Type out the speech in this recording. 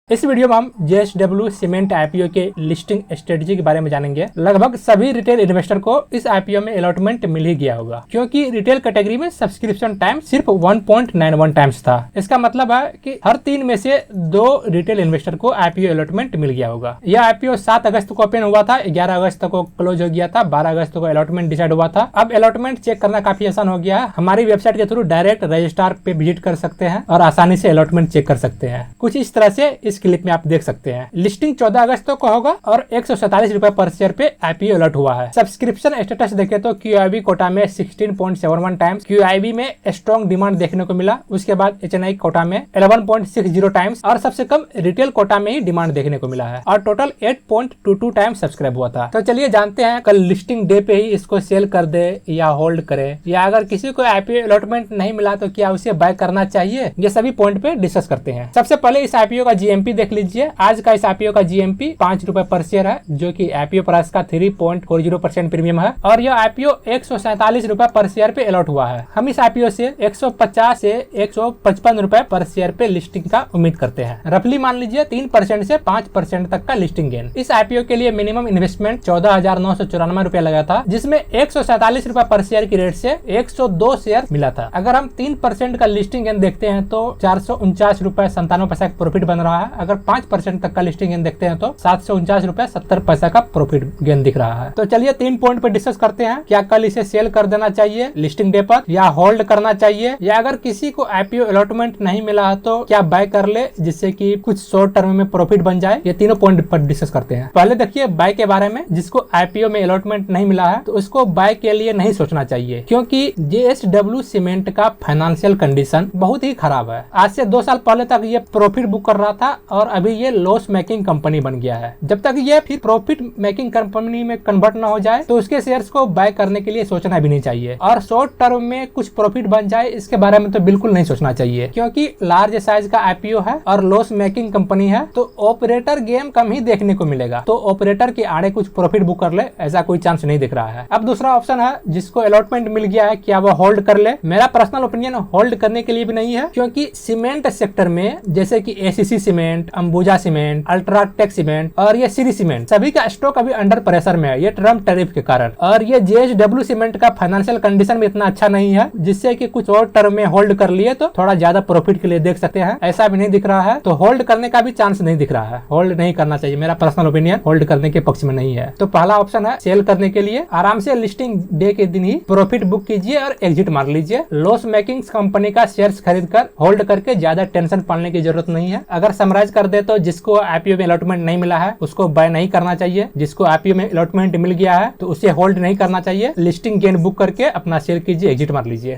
इस वीडियो में हम JSW सीमेंट आईपीओ के लिस्टिंग स्ट्रेटजी के बारे में जानेंगे। लगभग सभी रिटेल इन्वेस्टर को इस आईपीओ में अलॉटमेंट मिल ही गया होगा, क्योंकि रिटेल कैटेगरी में सब्सक्रिप्शन टाइम सिर्फ 1.91 टाइम्स था। इसका मतलब है कि हर 3 में से 2 रिटेल इन्वेस्टर को आईपीओ अलॉटमेंट मिल गया होगा। यह आईपीओ 7 अगस्त को ओपन हुआ था, 11 अगस्त को क्लोज हो गया था, 12 अगस्त को अलॉटमेंट डिसाइड हुआ था। अब अलॉटमेंट चेक करना काफी आसान हो गया है। हमारी वेबसाइट के थ्रू डायरेक्ट रजिस्ट्रार पे विजिट कर सकते हैं और आसानी से अलॉटमेंट चेक कर सकते हैं। कुछ इस तरह से इस क्लिप में आप देख सकते हैं। लिस्टिंग 14 अगस्त को होगा और 147 रुपए पर शेयर पे आईपीओ अलॉट हुआ है। सब्सक्रिप्शन स्टेटस देखे तो QIB कोटा में 16.71 टाइम्स QIB में स्ट्रॉन्ग डिमांड देखने को मिला। उसके बाद HNI कोटा में 11.60 टाइम्स और सबसे कम रिटेल कोटा में ही डिमांड देखने को मिला है और टोटल 8.22 टाइम्स सब्सक्राइब हुआ था। तो चलिए जानते हैं कल लिस्टिंग डे पे ही इसको सेल कर दे या होल्ड करे, या अगर किसी को आईपीओ अलॉटमेंट नहीं मिला तो क्या उसे बाय करना चाहिए, ये सभी पॉइंट पे डिस्कस करते हैं। सबसे पहले इस आईपीओ का GMP देख लीजिए। आज का इस आईपीओ का GMP 5 रुपए पर शेयर है, जो कि आईपीओ प्राइस का 3.40% प्रीमियम है और यह आईपीओ 147 रुपए पर शेयर पे अलॉट हुआ है। हम इस आईपीओ से 150 से 155 रुपए पर शेयर पे लिस्टिंग का उम्मीद करते हैं। रफली मान लीजिए 3% से 5% तक का लिस्टिंग गेन। इस आईपीओ के लिए मिनिमम इन्वेस्टमेंट 14,994 रुपए लगा था, जिसमें 147 रुपए पर शेयर की रेट से 102 शेयर मिला था। अगर हम 3% का लिस्टिंग गेन देखते हैं तो 449 रुपए 97 पैसा का प्रॉफिट बन रहा है। अगर 5% तक का लिस्टिंग गेन देखते हैं तो 749 रुपए 70 पैसा का प्रॉफिट गेन दिख रहा है। तो चलिए 3 पॉइंट पर डिस्कस करते हैं। क्या कल इसे सेल कर देना चाहिए लिस्टिंग डे पर, या होल्ड करना चाहिए, या अगर किसी को आईपीओ अलॉटमेंट नहीं मिला है तो क्या बाय कर ले, जिससे कि कुछ शॉर्ट टर्म में प्रॉफिट बन जाए। ये तीनों पॉइंट पर डिस्कस करते हैं। पहले देखिए बाय के बारे में। जिसको आईपीओ में अलॉटमेंट नहीं मिला है तो उसको बाय के लिए नहीं सोचना चाहिए, क्योंकि JSW सीमेंट का फाइनेंशियल कंडीशन बहुत ही खराब है। आज से 2 साल पहले तक ये प्रॉफिट बुक कर रहा था और अभी ये लॉस मेकिंग कंपनी बन गया है। जब तक ये फिर प्रॉफिट मेकिंग कंपनी में कन्वर्ट ना हो जाए तो उसके शेयर्स को बाय करने के लिए सोचना भी नहीं चाहिए, और शॉर्ट टर्म में कुछ प्रॉफिट बन जाए इसके बारे में तो बिल्कुल नहीं सोचना चाहिए, क्योंकि लार्ज साइज का आईपीओ है और लॉस मेकिंग कंपनी है तो ऑपरेटर गेम कम ही देखने को मिलेगा। तो ऑपरेटर के आड़े कुछ प्रॉफिट बुक कर ले, ऐसा कोई चांस नहीं दिख रहा है। अब दूसरा ऑप्शन है, जिसको अलॉटमेंट मिल गया है, क्या वो होल्ड कर ले। मेरा पर्सनल ओपिनियन होल्ड करने के लिए भी नहीं है, क्योंकि सीमेंट सेक्टर में जैसे कि ACC cement, Ambuja cement, UltraTech cement और ये श्री सीमेंट, सभी का स्टॉक अभी अंडर प्रेशर में है, ये ट्रम्प टैरिफ के कारण। और ये JSW सीमेंट का फाइनेंशियल कंडीशन भी इतना अच्छा नहीं है, जिससे कि कुछ और टर्म में होल्ड कर लिए तो थोड़ा ज्यादा प्रॉफिट के लिए देख सकते हैं। ऐसा भी नहीं दिख रहा है, तो होल्ड करने का भी चांस नहीं दिख रहा है। होल्ड नहीं करना चाहिए। मेरा पर्सनल ओपिनियन होल्ड करने के पक्ष में नहीं है। तो पहला ऑप्शन है सेल करने के लिए। आराम से लिस्टिंग डे के दिन ही प्रॉफिट बुक कीजिए और एग्जिट मार लीजिए। लॉस मेकिंग कंपनी का शेयर्स खरीद कर होल्ड करके ज्यादा टेंशन पालने की जरूरत नहीं है। अगर समराइज कर दे तो जिसको आईपीओ में अलॉटमेंट नहीं मिला है उसको बाय नहीं करना चाहिए। जिसको आईपीओ में अलॉटमेंट मिल गया है तो उसे होल्ड नहीं करना चाहिए। लिस्टिंग गेन बुक करके अपना शेयर कीजिए, एग्जिट मार लीजिए।